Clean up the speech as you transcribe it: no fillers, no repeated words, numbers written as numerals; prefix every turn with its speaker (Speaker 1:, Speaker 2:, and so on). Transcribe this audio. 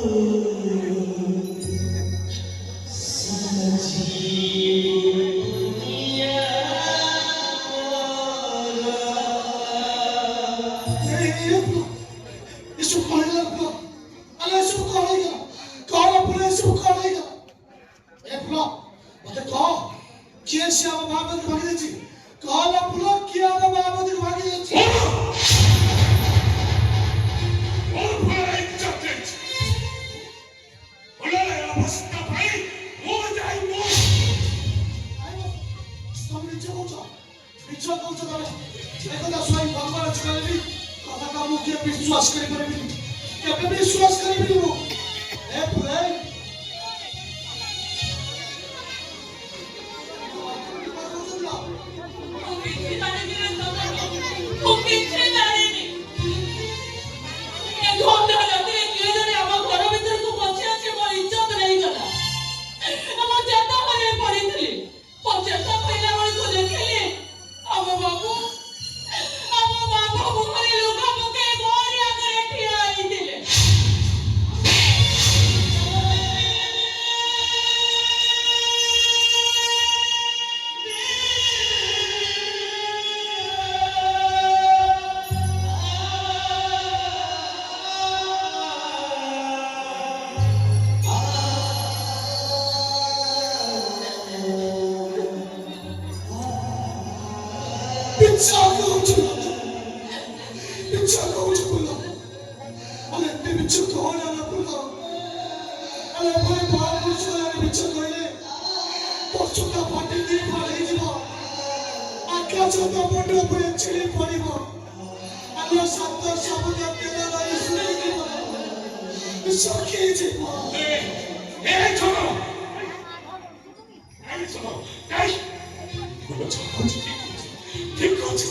Speaker 1: Isso correga, olha isso correga, cola por isso correga. É pro, você corre, que esse é o babu de bagulho, cola por que é o babu de bagulho. विश्वास करे विश्वास करे वो है पूरा
Speaker 2: ঠিক করছি